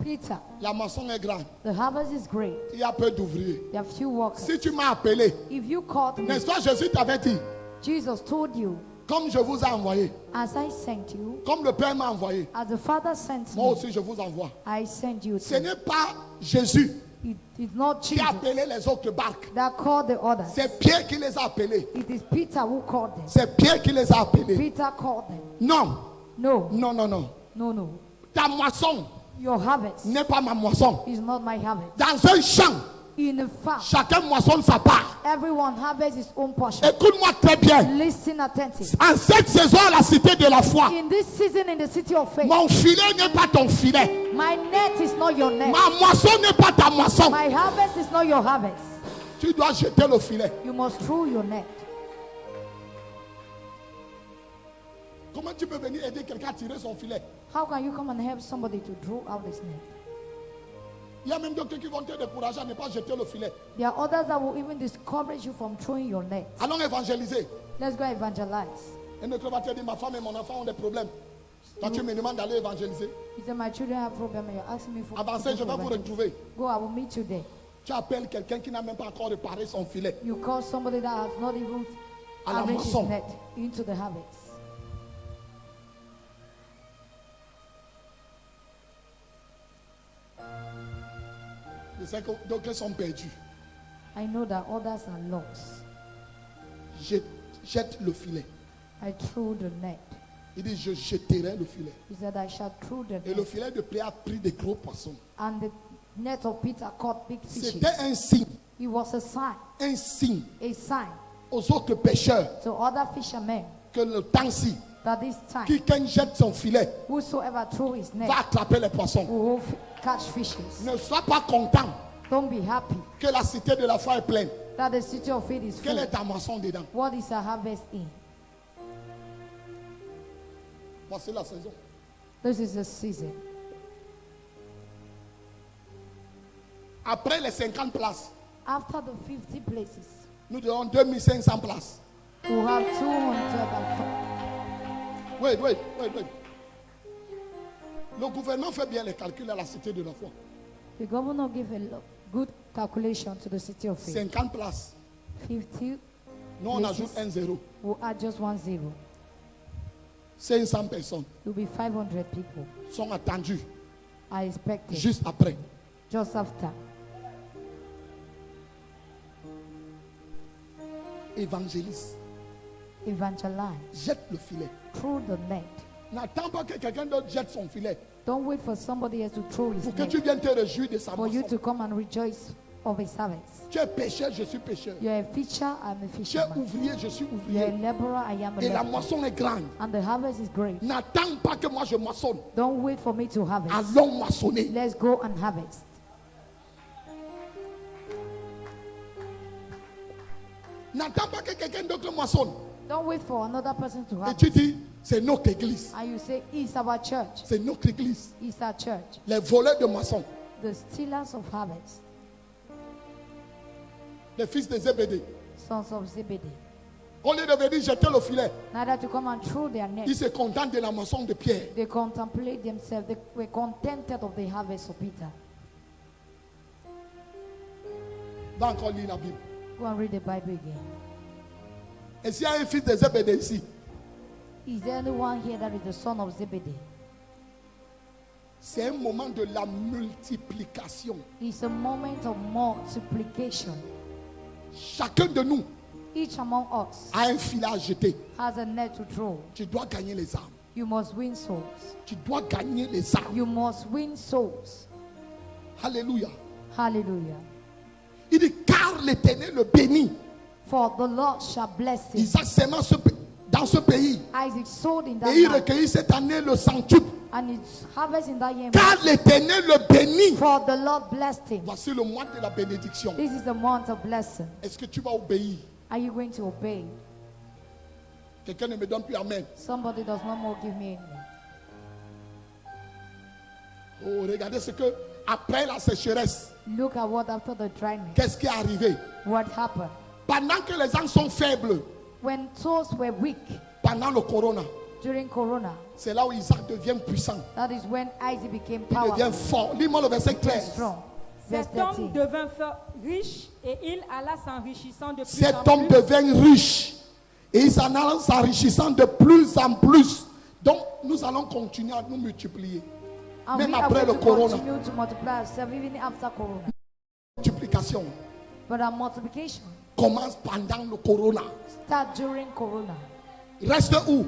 Peter, la moisson est grande. the harvest is great. Il y a peu d'ouvriers. There are few workers. Si tu m'as appelé, If you called me, n'est-ce pas, Jésus t'avait dit, Jesus told you, comme je vous ai envoyé, as I sent you, comme le Père m'a envoyé, as the Father sent moi me, aussi je vous envoie. I send you. Ce To. n'est pas Jésus It is not qui a Jesus appelé les autres barques. that called the others. C'est Pierre qui les a appelés. It is Peter who called them. C'est Pierre qui les a appelés. Peter called them. Non, No, non, non, non. no, no. Ta moisson Your harvest n'est pas ma moisson. is not my harvest. Dans un champ, In a farm, chacun moissonne sa part. everyone harvests his own portion. Écoute-moi très bien. Listen attentive. En cette saison à la cité de la foi, In this season in the city of faith, mon filet n'est pas ton filet. my net is not your net. Ma moisson n'est pas ta moisson. My harvest is not your harvest. Tu dois jeter le filet. You must throw your net. Comment tu peux venir aider quelqu'un à tirer son filet? How can you come and help somebody to draw out this net? Il y a même d'autres qui vont te décourager à ne pas jeter le filet. There are others that will even discourage you from throwing your net. Allons évangéliser. Let's go evangelize. Un autre va te dire, ma femme et mon enfant ont des problèmes. Toi, tu me demandes d'aller évangéliser. He said, my children have problem and you're asking me for Avancez, je vais vous retrouver. Go, I will meet you there. Tu appelles quelqu'un qui n'a même pas encore réparé son filet. You call somebody that has not even À la arranged his moisson. net into the harvest. Je sais que d'autres sont perdus. I know that others are lost. Jette le filet. I threw the net. Il dit, je jetterai le filet. He said, I shall throw the Et le net. filet de Pierre a pris des gros poissons. And the net of Peter caught big fishes. C'était un signe. It was a sign Aux autres pêcheurs to other fishermen que le temps-ci, that this time, quelqu'un jette son filet, whosoever threw his net va attraper les poissons. will catch fishes. Ne sois pas content Don't be happy que la cité de la foi est pleine. that the city of faith is Quelle full. est ta moisson dedans? What is a harvest in? Voici la saison. This is the season. Après les 50 places, After the 50 places, nous donnons 2500 places. we have 205. Wait. Le gouvernement fait bien les calculs à la cité de la foi. The governor gave a good calculation to the city of faith. 50 places. 50. Nous, on ajoute un zéro. We'll add just 1 0. 500 personnes It will be 500 people sont attendues are expected juste après. just after. Évangélise. Evangelize Jette le filet. through the net. N'attends pas que quelqu'un d'autre jette son filet Don't wait for somebody else to throw his pour que net tu viennes te réjouir de sa for you moisson. to come and rejoice of his harvest. Tu es pécheur, je suis pécheur. You're a fisher, I'm a Tu es fisherman. ouvrier, je suis You're a ouvrier. laborer, I am a Et la laborer. moisson est grande. And the harvest is great. N'attends pas que moi je moissonne. Don't wait for me to harvest. Allons moissonner. Let's go and harvest. N'attends pas que quelqu'un d'autre moissonne. Don't wait for another person to Et harvest. tu dis, c'est notre église. And you say, it's our church. C'est notre église. It's our church. Les voleurs de moisson. The stealers of harvest. Les fils de Zébédée. Sons of Zebedee. Au lieu de venir jeter le filet, Neither to come and throw their ils net. se contentent de la moisson de Pierre. They contemplate themselves. They were contented of the harvest of Peter. Va encore lire la Bible. Go and read the Bible again. Et s'il y a un fils de Zébédée ici, Is there anyone here that is the son of Zebedee? c'est un moment de la multiplication. It's a moment of multiplication. Chacun de nous Each among us a un filet à jeter. has a net to throw. Tu dois gagner les âmes. You must win souls. Tu dois gagner les âmes. You must win souls. Alléluia. Hallelujah. Il dit, car l'Éternel le bénit. For the Lord shall bless him. Isaac sema dans ce pays. Isaac sowed in that Et il land, recueillit cette année le centuple. and it's harvest in that year. Car l'Éternel le bénit. For the Lord blessed him. Voici le mois de la bénédiction. This is the month of blessing. Est-ce que tu vas obéir? Are you going to obey? Quelqu'un ne me donne plus amen. Somebody does not more give me any. Oh, regardez ce que, après la sécheresse, Look at what after the dryness. qu'est-ce qui est arrivé? What happened? Pendant que les gens sont faibles, When souls were weak pendant le corona, during Corona, c'est là où Isaac devient puissant. that is when Isaac became Il devient powerful fort. Lis-moi le verset and 13. strong. Verse Cet homme 13. devint riche et il alla s'enrichissant de plus Cet en homme plus. devient riche et il s'en allant s'enrichissant de plus en plus. Donc, nous allons continuer à nous multiplier. And Même we are après going le to corona. continue to multiply ourselves even after Corona. Multiplication But our multiplication commence pendant le corona. start during Corona. Reste où?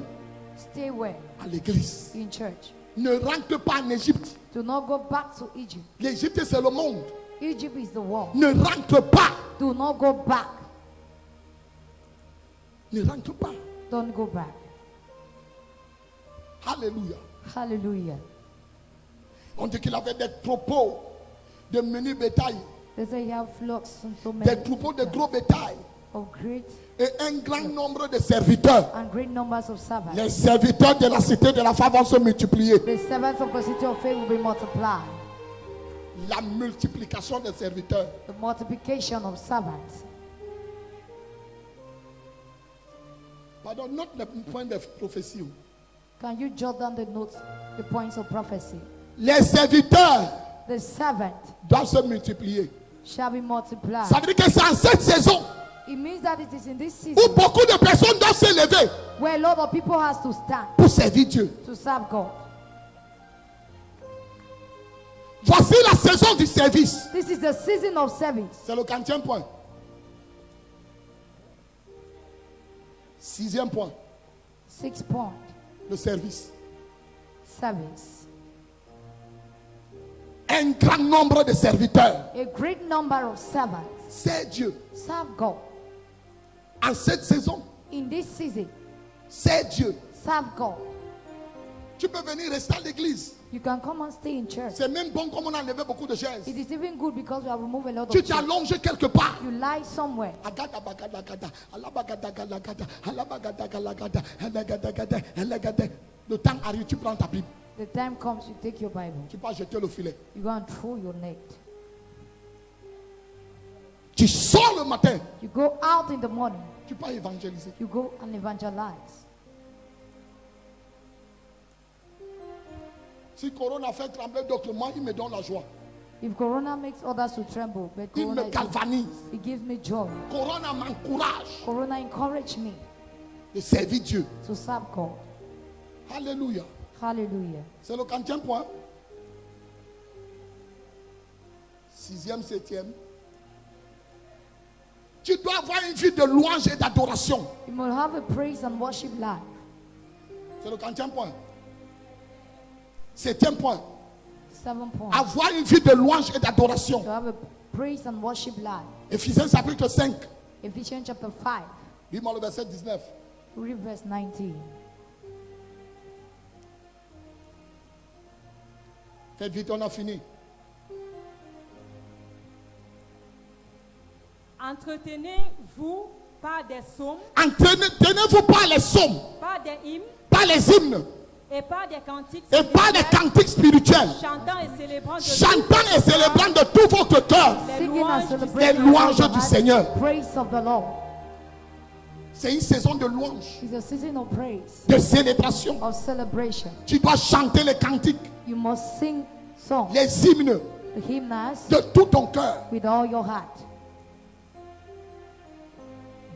Stay where? À l'église. In church. Ne rentre pas en Égypte. Do not go back to Egypt. L'Égypte, c'est le monde. Egypt is the world. Ne rentre pas. Do not go back. Ne rentre pas. Don't go back. Alléluia. Hallelujah. On dit qu'il avait des troupeaux de menus bétail, They say you have flocks and so des many troupeaux de gros bétail of great et un grand nombre de serviteurs. and great numbers of servants. Les serviteurs de la cité de la femme vont se multiplier. The servants of the city of faith will be multiplied. La multiplication des serviteurs. The multiplication of servants. Pardon, note le point de prophétie. Can you jot down the notes, the points of prophecy? Les serviteurs The servant doivent se multiplier. shall be multiplied. Ça veut dire que c'est en cette saison It means that it is in this où season beaucoup de personnes doivent se lever where a lot of people has to stand pour servir Dieu. to serve God. Voici la saison du service. This is the season of service. C'est le 40e point. 6e point, 6 point. le service. Service. Un grand nombre de serviteurs. A great number of servants C'est Dieu. serve God. En cette saison, In this season, c'est Dieu. serve God. Tu peux venir rester à l'église. You can come and stay in church. C'est même bon comme on a enlevé beaucoup de chaises. It is even good because we have removed a lot Tu of chairs. t'allonges quelque part. You lie somewhere. Agada bagada gada, alabagada galagada, alabagada galagada, alagada, alagada. Le temps arrive, tu prends ta Bible. The time comes, you take your Bible. Tu vas jeter le filet. You go and throw your net. Tu sors le matin. You go out in the morning. Tu peux évangéliser. You go and evangelize. Si Corona fait trembler d'autres, moi, il me donne la joie. If Corona makes others to tremble, but il Corona me galvanise. it gives me joy. Corona m'encourage Corona encouraged me de servir Dieu. to serve God. Alléluia. Hallelujah. C'est le 40e point. 6e, 7e. Tu dois avoir une vie de louange et d'adoration. You must have a praise and worship life. C'est le 40e point. 7e point. 7 points. Avoir une vie de louange et d'adoration. To have a praise and worship life. Éphésiens chapitre 5. Ephesians chapter 5, Lis-moi le verset 19. read verse 19. Faites vite, on a fini. Entretenez-vous par des psaumes, Tenez-vous par les psaumes, par des hymnes par les hymnes et par des cantiques et par les spirituels, cantiques spirituels, chantant et célébrant de chantant et célébrant de tout votre cœur les Singing and louanges du celebrating les louanges the du Seigneur. praise of the Lord. C'est une saison de louange, It's a season of praise, de célébration. of celebration. Tu dois chanter les cantiques, You must sing songs, les hymnes the hymns, de tout ton cœur. with all your heart.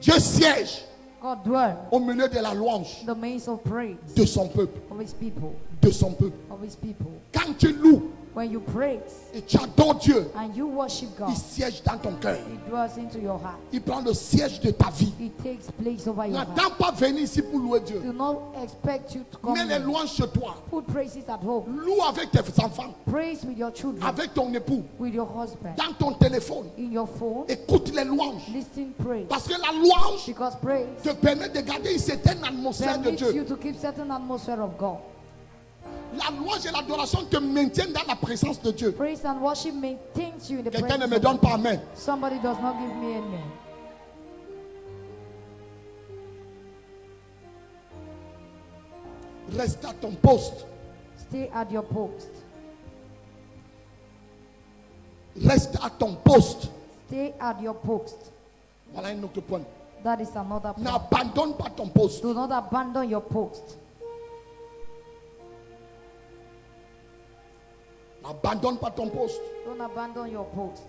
Dieu siège God dwells au milieu de la louange in the midst of praise de son peuple, of his people, de son peuple. of his people. Quand tu loues When you praise et tu adores Dieu, and you worship God, il siège dans ton cœur. it dwells into your heart. Il prend le siège de ta vie. It takes place over your heart. N'attends pas venir ici pour louer Dieu. Do not expect you to come Mets les here. louanges chez toi. Put praises at home. Loue avec tes enfants, Praise with your children, avec ton époux, with your husband, dans ton téléphone. in your phone. Écoute les louanges. Listen, praise. Parce que la louange Because praise te permet de garder une certaine atmosphère de permits you Dieu. to keep certain atmosphere of God. La louange et l'adoration te maintiennent dans la présence de Dieu. Praise and worship maintains you in the Quelqu'un ne presence me of donne God. pas amen. Somebody does not give me amen. Reste à ton poste. Stay at your post. Reste à ton poste. Stay at your post. Voilà un autre point. That is another point. N'abandonne pas ton poste. Do not abandon your post. N'abandonne pas ton poste. Don't abandon your post.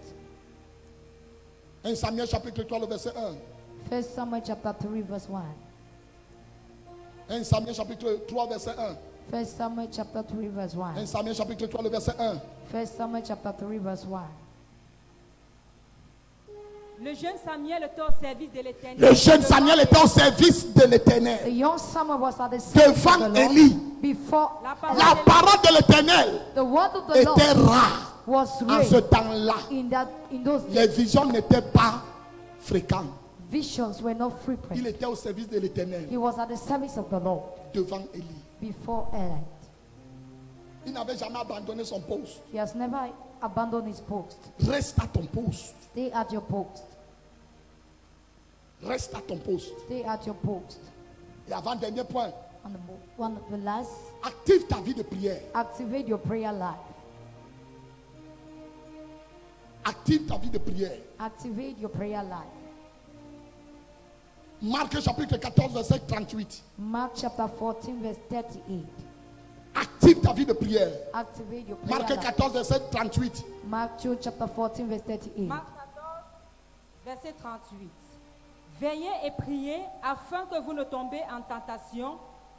1 Samuel chapitre 3, le verset 1. 1 Samuel chapter 3 verse 1. 1 Samuel chapitre 3, verset 1. 1 Samuel chapter 3 verse 1. 1 Samuel chapitre 3, le verset 1. 1 Samuel chapter 3 verse 1. Le jeune Samuel était au service de l'Éternel. Le jeune Samuel était au service de The l'Éternel. young Samuel was at the service of Devant the Lord. Élie. Before La parole La de parole de l'Éternel the word of the était Lord rare was en ce raised temps-là. in those Les days. visions n'étaient pas fréquentes. Visions were not Il frequent. était au service de l'Éternel He was at the service of the Lord devant Élie. before Eli. Il n'avait jamais abandonné son poste. He has never abandoned his post. Reste à ton poste. Stay at your post. Reste à ton poste. Stay at your post. Et avant-dernier point, And one of the last, active ta vie de prière. activate your prayer life. Active ta vie de prière. Activate your prayer life. Marc chapitre 14, verset 38. Mark chapter 14 verse 38. Active ta vie de prière. Activate your prayer Marc life. 14, verset 38. Mark chapter 14 verse 38. Marc 14, verset 38. Veillez et priez afin que vous ne tombez en tentation.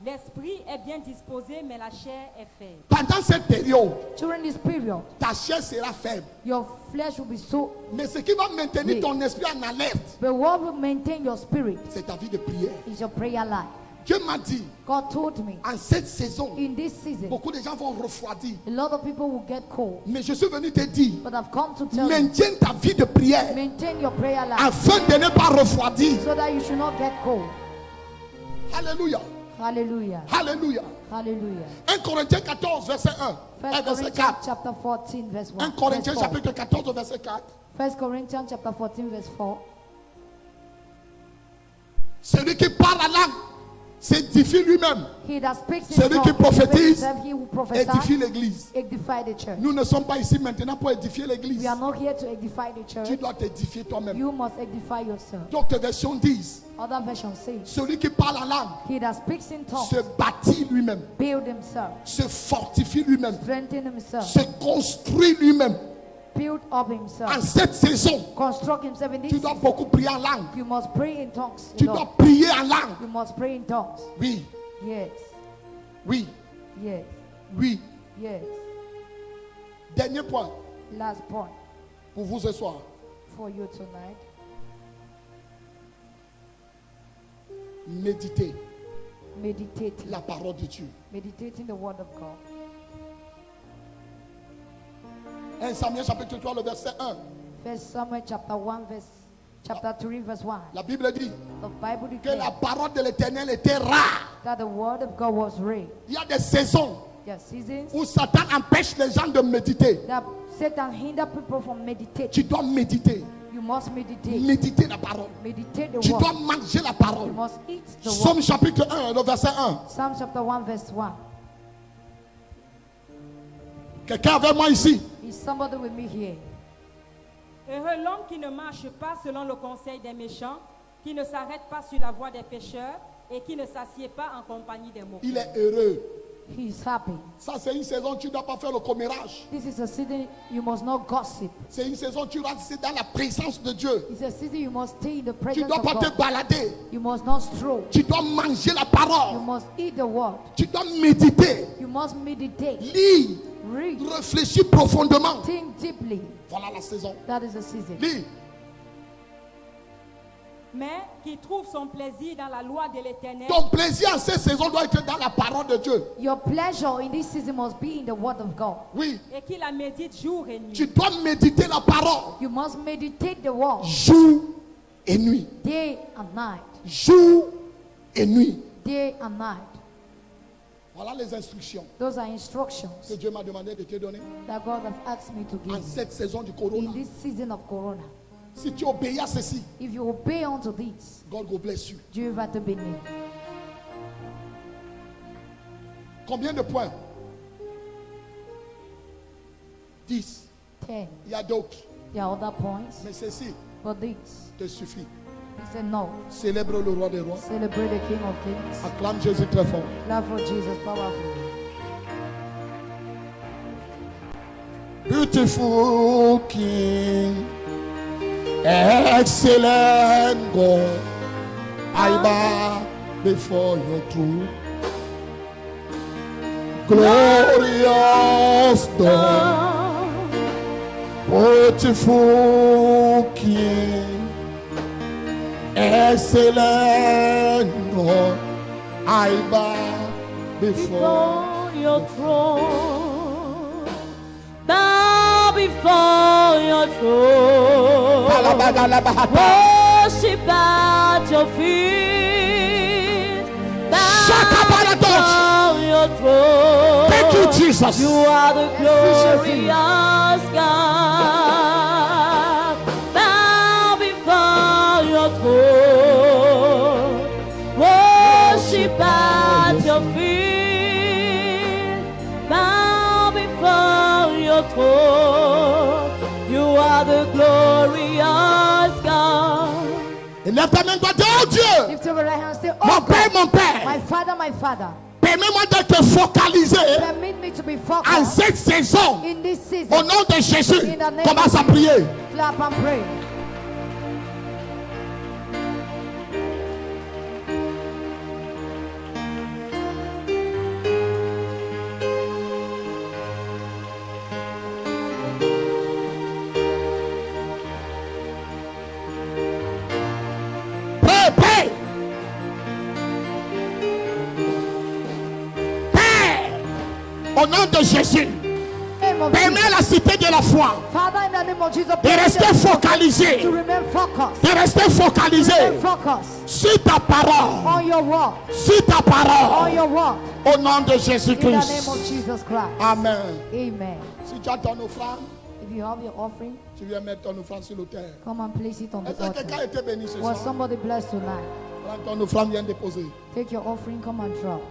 L'esprit est bien disposé, mais la chair est faible. Pendant cette période, During this period, ta chair sera faible. your flesh will be so, Mais ce qui va maintenir ton esprit en alerte, but what will maintain your spirit c'est ta vie de prière. is your prayer life. Dieu m'a dit, God told me en cette saison, in this season, beaucoup de gens vont refroidir. a lot of people will get cold. Mais je suis venu te dire, But I've come to tell you, maintiens ta vie de prière maintain your prayer life afin de ne pas refroidir. so that you should not get cold. Alléluia. Hallelujah. Alléluia. Hallelujah. 1 Corinthiens 14, verset 1. 1 Verset Corinthians 4. chapter 14 verse 1. 1 Corinthiens verse 4. chapitre 14, verset 4. 1 Corinthians chapter 14 verse 4. Celui qui parle la langue s'édifie lui-même, He that speaks in Celui qui tongues, prophétise, he who édifie prophesies, l'église. edify the church. Nous ne sommes pas ici maintenant pour édifier l'église. We are not here to edify the Tu church. dois t'édifier toi-même. You must edify yourself. D'autres versions disent, Other versions say, celui qui parle en langue he that speaks in tongues, se bâtit lui-même, build himself, se fortifie lui-même, strengthen himself, se construit lui-même. build up En himself, cette saison, construct himself in tu this dois season. beaucoup prier en langue. You must pray in tongues. Tu dois prier en langue. You must pray in tongues. Oui, Yes, oui, yes, oui. yes. Dernier point Last point pour vous ce soir. for you tonight. Méditez Meditating. la parole de Dieu. Meditating the word of God. 1 Samuel chapitre 3, le verset 1. First Samuel chapter 3 verse 1. La Bible dit The Bible que la declares parole de l'Éternel était rare. that the word of God was rare. Il y a des saisons There are seasons où Satan empêche les gens de méditer. that Satan hinder people from meditating. Tu dois méditer. You must meditate. Méditer la parole. Meditate the Tu dois word. manger la You parole. must eat the Somme word. chapitre 1, le verset 1. Psalm chapter 1 verse 1. Quelqu'un avec moi ici? Is somebody with me here? Heureux l'homme qui ne marche pas selon le conseil des méchants, qui ne s'arrête pas sur la voie des pécheurs et qui ne s'assied pas en compagnie des moqueurs. Il est heureux. He is happy. Ça, c'est une saison où tu ne dois pas faire le commérage. This is a season you must not gossip. C'est une saison où tu dois rester dans la présence de Dieu. It's a season you must stay in the Tu presence ne dois of pas te God. balader. You must not stroll. Tu dois manger la You parole. must eat the word. Tu dois méditer. You must meditate. Lis. Read. Réfléchis profondément. Think deeply. Voilà la saison. That is the season. Lis. Mais qui trouve son plaisir dans la loi de l'Éternel Ton plaisir en cette saison doit être dans la parole de Dieu. Your pleasure in this season must be in the word of God. Oui. et qui la médite jour et Tu nuit. dois méditer la parole. You must meditate the word Jour et nuit. day and night. Jour et nuit. Day and night. Voilà les instructions Those are instructions que Dieu m'a demandé de te donner that God has asked me to en give cette saison du in corona. this season of Corona. Si tu obéis à ceci, If you obey unto this, God will bless you. Dieu va te bénir. Combien de points? 10. 10. Il y a d'autres. There are other points, Mais ceci but this, te suffit. he said no. Célèbre le roi des rois. Celebrate the King of Kings. Acclame Jésus très fort. Love for Jesus, powerful. Beautiful King, excellent God, I bow before your throne. Glorious God, beautiful King, excellent God, I bow before your throne. Bow before your throne. Worship at your feet. Bow before your throne. Thank you, Jesus. You are the glorious God. Bow before your throne. Worship at your feet. Bow before your throne. You are the glorious God. Et lève ta main, toi, oh Dieu, Lift your right hand and say, mon oh Père, God, mon Père, my Father, permets-moi d'être focalisé permit me to be en focused cette saison. in this Au season. nom de Jésus, In the name commence of à prier. Clap and pray. Père, Père. Père, au nom de Jésus, Name of permets Jesus. à la cité de la foi Father, in the name of Jesus, de permit rester us focalisé, to remain focused. de rester focalisé Focus sur ta parole, on your word. sur ta On parole, your word. au nom de In the name of Jésus-Christ. Jesus Christ. Amen. Amen. Si tu as ton offrande, If you have your offering, tu viens mettre ton offrande sur l'autel. come and place it on the Est-ce que quelqu'un a altar. été béni ce Was soir? somebody blessed tonight? Prends ton offrande, viens déposer. Take your offering, come and drop.